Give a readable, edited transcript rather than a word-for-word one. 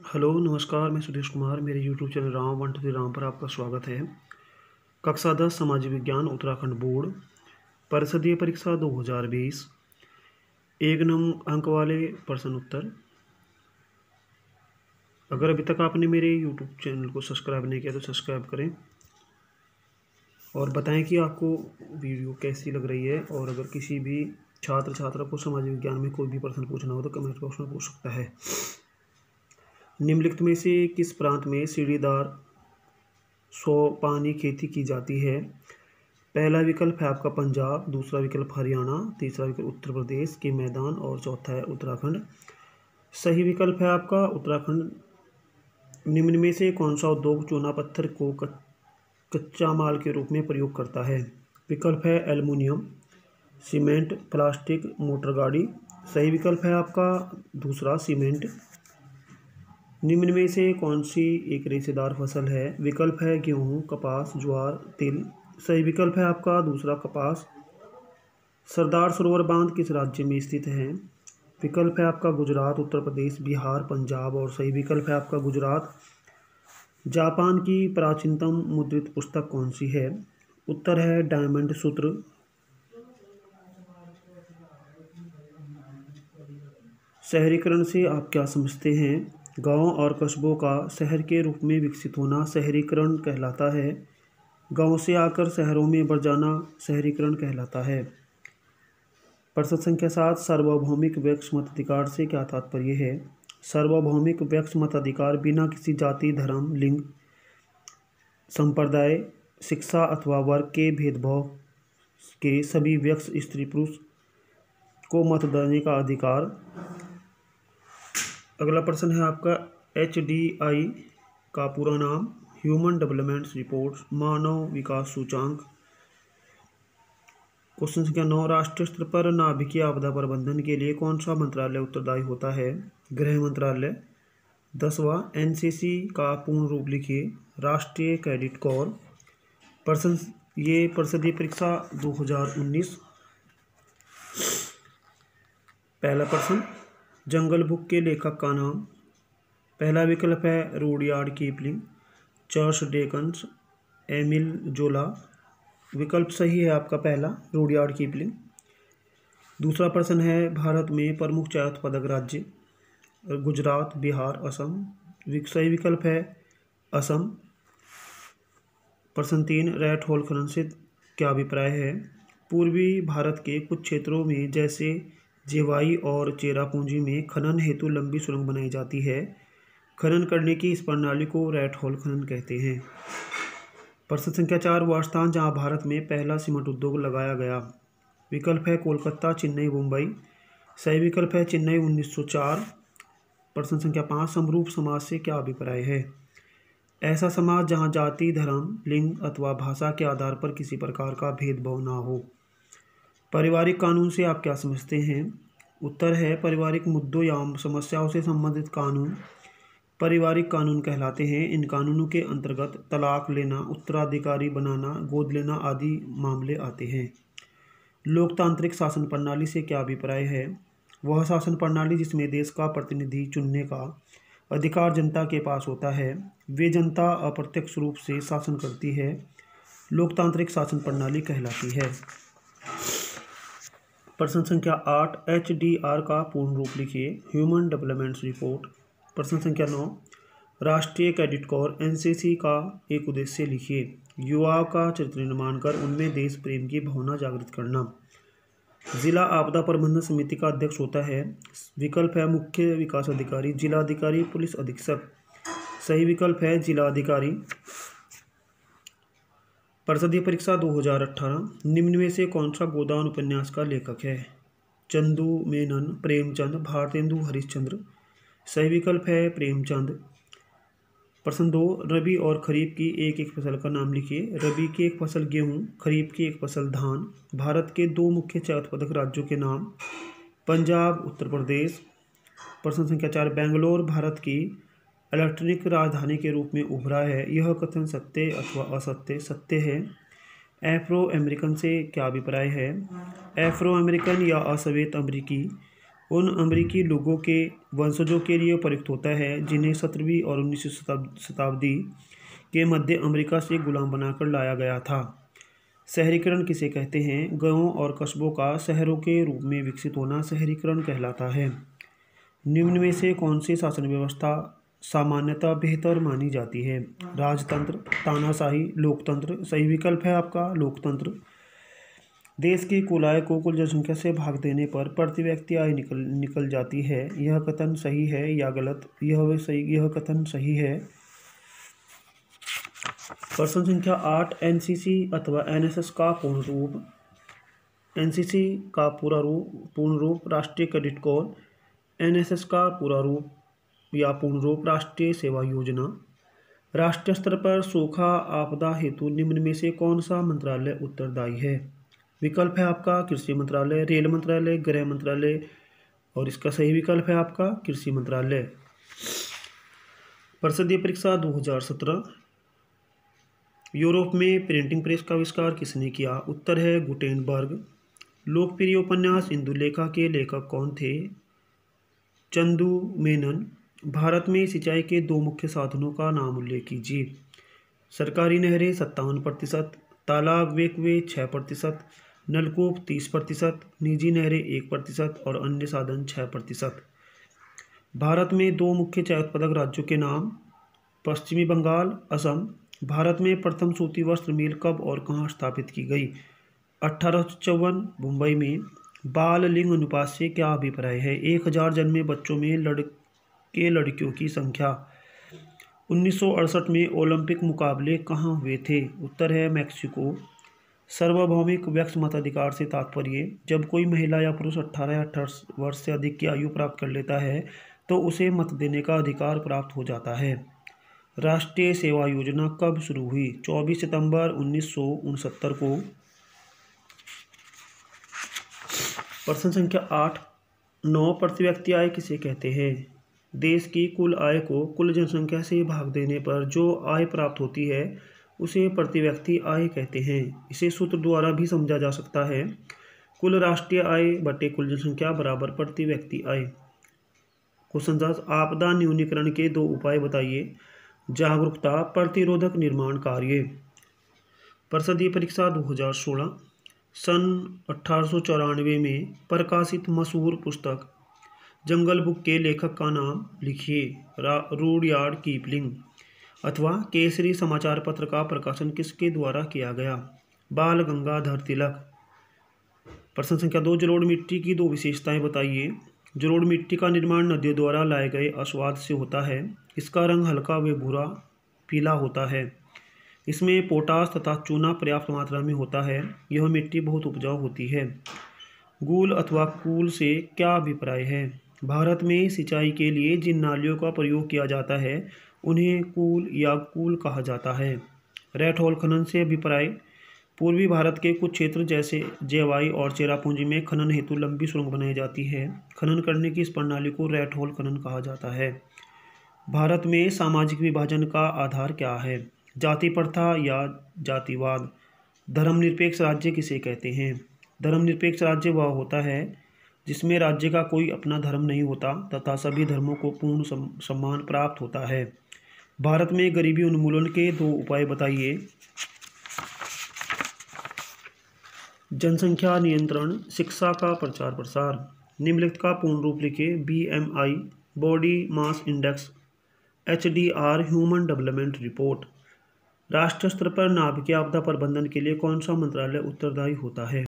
Hello नमस्कार, मैं सुरेश कुमार। मेरे यूट्यूब चैनल राम 123 राम पर आपका स्वागत है। कक्षा 10 सामाजिक विज्ञान उत्तराखंड बोर्ड परिषदीय परीक्षा 2020 एक नंबर अंक वाले प्रश्न उत्तर। अगर अभी तक आपने मेरे यूट्यूब चैनल को सब्सक्राइब नहीं किया तो सब्सक्राइब करें और बताएं कि आपको वीडियो कैसी लग रही है। और अगर किसी भी छात्र छात्रा को सामाजिक विज्ञान में कोई भी प्रश्न पूछना हो तो कमेंट बॉक्स में पूछ सकता है। निम्नलिखित में से किस प्रांत में सीढ़ीदार सोपानी खेती की जाती है? पहला विकल्प है आपका पंजाब, दूसरा विकल्प हरियाणा, तीसरा विकल्प उत्तर प्रदेश के मैदान और चौथा है उत्तराखंड। सही विकल्प है आपका उत्तराखंड। निम्न में से कौन सा उद्योग चूना पत्थर को कच्चा माल के रूप में प्रयोग करता है? विकल्प है एल्युमिनियम, सीमेंट, प्लास्टिक, मोटर गाड़ी। सही विकल्प है आपका दूसरा सीमेंट। निम्न में से कौन सी एक रेशेदार फसल है? विकल्प है गेहूँ, कपास, ज्वार, तिल। सही विकल्प है आपका दूसरा कपास। सरदार सरोवर बांध किस राज्य में स्थित है? विकल्प है आपका गुजरात, उत्तर प्रदेश, बिहार, पंजाब और सही विकल्प है आपका गुजरात। जापान की प्राचीनतम मुद्रित पुस्तक कौन सी है? उत्तर है डायमंड सूत्र। शहरीकरण से आप क्या समझते हैं? गांव और कस्बों का शहर के रूप में विकसित होना शहरीकरण कहलाता है। गांव से आकर शहरों में बढ़ जाना शहरीकरण कहलाता है। प्रश्न संख्या 7, सार्वभौमिक व्यक्ति मताधिकार से क्या तात्पर्य है? सार्वभौमिक व्यक्ति मताधिकार बिना किसी जाति, धर्म, लिंग, संप्रदाय, शिक्षा अथवा वर्ग के भेदभाव के सभी व्यक्ति, स्त्री पुरुष को मत देने का अधिकार। अगला प्रश्न है आपका HDI का पूरा नाम? ह्यूमन डेवलपमेंट रिपोर्ट, मानव विकास सूचांक। क्वेश्चन संख्या 9, राष्ट्रीय स्तर पर नाभिकीय आपदा प्रबंधन के लिए कौन सा मंत्रालय उत्तरदायी होता है? गृह मंत्रालय। 10वां, NCC का पूर्ण रूप लिखिए? राष्ट्रीय कैडेट कोर। प्रश्न ये परिषदीय परीक्षा 2019। पहला प्रश्न, जंगल बुक के लेखक का नाम? पहला विकल्प है Rudyard Kipling, Charles Dickens, Emile Zola. विकल्प सही है आपका पहला, रुडयार्ड किपलिंग। दूसरा प्रश्न है भारत में प्रमुख चाय उत्पादक राज्य? गुजरात, बिहार, असम। सही विकल्प है असम। प्रश्न 3, रेड होल खनन से क्या अभिप्राय है? पूर्वी भारत के कुछ क्षेत्रों में जैसे जेवाई और चेरापूंजी में खनन हेतु लंबी सुरंग बनाई जाती है। खनन करने की इस प्रणाली को रेड होल खनन कहते हैं। प्रश्न संख्या 4, वह स्थान जहां भारत में पहला सीमेंट उद्योग लगाया गया? विकल्प है कोलकाता, चेन्नई, मुंबई। सही विकल्प है चेन्नई, 1904। प्रश्न संख्या 5, समरूप समाज से क्या अभिप्राय है? ऐसा समाज जहां जाति, धर्म, लिंग अथवा भाषा के आधार पर किसी प्रकार का भेदभाव ना हो। पारिवारिक कानून से आप क्या समझते हैं? उत्तर है पारिवारिक मुद्दों या समस्याओं से संबंधित कानून पारिवारिक कानून कहलाते हैं। इन कानूनों के अंतर्गत तलाक लेना, उत्तराधिकारी बनाना, गोद लेना आदि मामले आते हैं। लोकतांत्रिक शासन प्रणाली से क्या अभिप्राय है? वह शासन प्रणाली जिसमें देश का प्रतिनिधि चुनने का अधिकार जनता के पास होता है। वे जनता अप्रत्यक्ष रूप से शासन करती है। लोकतांत्रिक शासन प्रणाली कहलाती है। प्रश्न संख्या 8, HDR का पूर्ण रूप लिखिए? Human development report. प्रश्न संख्या 9, राष्ट्रीय कैडेट कोर NCC का एक उद्देश्य लिखिए? युवाओं का चरित्र निर्माण कर उनमें देश प्रेम की भावना जागृत करना। जिला आपदा प्रबंधन समिति का अध्यक्ष होता है? विकल्प है मुख्य विकास अधिकारी, जिलाधिकारी, पुलिस अधीक्षक। सही विकल्प है जिलाधिकारी। परिषदीय परीक्षा 2018, निम्न में से कौन सा गोदान उपन्यास का लेखक है? चंदू मेनन, प्रेमचंद, भारतेंदु हरिश्चंद्र। सही विकल्प है प्रेमचंद। प्रश्न 2, रबी और खरीफ की एक एक फसल का नाम लिखिए? रबी की एक फसल गेहूँ, खरीफ की एक फसल धान। भारत के दो मुख्य चाय उत्पादक राज्यों के नाम? पंजाब, उत्तर प्रदेश। प्रश्न संख्या 4, बेंगलोर भारत की इलेक्ट्रॉनिक राजधानी के रूप में उभरा है, यह कथन सत्य अथवा असत्य? सत्य है। एफ्रो अमेरिकन से क्या अभिप्राय है? एफ्रो अमेरिकन या अश्वेत अमेरिकी उन अमेरिकी लोगों के वंशजों के लिए प्रयुक्त होता है जिन्हें 17वीं और 19वीं शताब्दी के मध्य अमेरिका से गुलाम बनाकर लाया गया था। शहरीकरण किसे कहते हैं? गांवों और कस्बों का शहरों के रूप में विकसित होना शहरीकरण कहलाता है। निम्न में से कौन सी शासन व्यवस्था सामान्यतः बेहतर मानी जाती है? राजतंत्र, तानाशाही, लोकतंत्र। सही विकल्प है आपका लोकतंत्र। देश की कुल आय को कुल जनसंख्या से भाग देने पर प्रति व्यक्ति आय निकल जाती है। यह कथन सही है या गलत? यह कथन सही है। प्रश्न संख्या 8, एनसीसी अथवा एनएसएस का पूर्ण रूप। एनसीसी का पूर्ण रूप राष्ट्रीय कैडेट कोर। एनएसएस का पूरा रूप या पूर्ण रूप राष्ट्रीय सेवा योजना। राष्ट्रीय स्तर पर सूखा आपदा हेतु निम्न में से कौन सा मंत्रालय उत्तरदायी है? विकल्प है आपका कृषि मंत्रालय, रेल मंत्रालय, गृह मंत्रालय और इसका सही विकल्प है आपका कृषि मंत्रालय। परिषदीय परीक्षा 2017। यूरोप में प्रिंटिंग प्रेस का आविष्कार किसने किया? उत्तर है गुटेनबर्ग। लोकप्रिय उपन्यास इंदुलेखा के लेखक कौन थे? चंदू मेनन। भारत में सिंचाई के 2 मुख्य साधनों का नाम उल्लेख कीजिए। सरकारी नहरें 57%, तालाब वेकवे 6%, नलकूप 30%, निजी नहरें 1% और अन्य साधन 6%। भारत में 2 मुख्य चाय उत्पादक राज्यों के नाम। पश्चिमी बंगाल, असम। भारत में प्रथम सूती वस्त्र मिल कब और कहाँ स्थापित की गई? 1854 मुंबई में। बाल लिंग अनुपात से क्या अभिप्राय है? 1000 जन्मे बच्चों में लड़के लड़कियों की संख्या। 1968 में ओलंपिक मुकाबले कहाँ हुए थे? उत्तर है मैक्सिको। सार्वभौमिक व्यक्ति मताधिकार से तात्पर्य जब कोई महिला या पुरुष 18 या 18 वर्ष से अधिक की आयु प्राप्त कर लेता है तो उसे मत देने का अधिकार प्राप्त हो जाता है। राष्ट्रीय सेवा योजना कब शुरू हुई? 24 सितंबर 1969 को। प्रश्न संख्या 8, 9 प्रति व्यक्ति आय किसे कहते हैं? देश की कुल आय को कुल जनसंख्या से भाग देने पर जो आय प्राप्त होती है उसे प्रति व्यक्ति आय कहते हैं। इसे सूत्र द्वारा भी समझा जा सकता है, कुल राष्ट्रीय आय बटे कुल जनसंख्या बराबर प्रति व्यक्ति आय। क्वेश्चन 10, आपदा न्यूनीकरण के 2 उपाय बताइए। जागरूकता, प्रतिरोधक निर्माण कार्य। परिषदीय परीक्षा 2016। सन 1894 में प्रकाशित मशहूर पुस्तक जंगल बुक के लेखक का नाम लिखिए। Rudyard Kipling. अथवा केसरी समाचार पत्र का प्रकाशन किसके द्वारा किया गया? बाल गंगाधर तिलक। प्रश्न संख्या 2, जलोढ़ मिट्टी की 2 विशेषताएं बताइए। जलोढ़ मिट्टी का निर्माण नदियों द्वारा लाए गए अश्वाद से होता है। इसका रंग हल्का व भूरा पीला होता है। इसमें पोटास तथा चूना पर्याप्त मात्रा में होता है। यह मिट्टी बहुत उपजाऊ होती है। गूल अथवा कूल से क्या अभिप्राय है? भारत में सिंचाई के लिए जिन नालियों का प्रयोग किया जाता है उन्हें कूल या कूल कहा जाता है। रैट होल खनन से अभिप्राय पूर्वी भारत के कुछ क्षेत्र जैसे जेवाई और चेरापूंजी में खनन हेतु लंबी सुरंग बनाई जाती है। खनन करने की इस प्रणाली को रैट होल खनन कहा जाता है। भारत में सामाजिक विभाजन का आधार क्या है? जाति प्रथा या जातिवाद। धर्मनिरपेक्ष राज्य किसे कहते हैं? धर्मनिरपेक्ष राज्य वह होता है जिसमें राज्य का कोई अपना धर्म नहीं होता तथा सभी धर्मों को पूर्ण सम्मान प्राप्त होता है। भारत में गरीबी उन्मूलन के 2 उपाय बताइए। जनसंख्या नियंत्रण, शिक्षा का प्रचार प्रसार। निम्नलिखित का पूर्ण रूप लिखिए। BMI body mass index. HDR human development report. राष्ट्रीय स्तर पर नाभिकीय आपदा प्रबंधन के लिए कौन सा मंत्रालय उत्तरदायी होता है?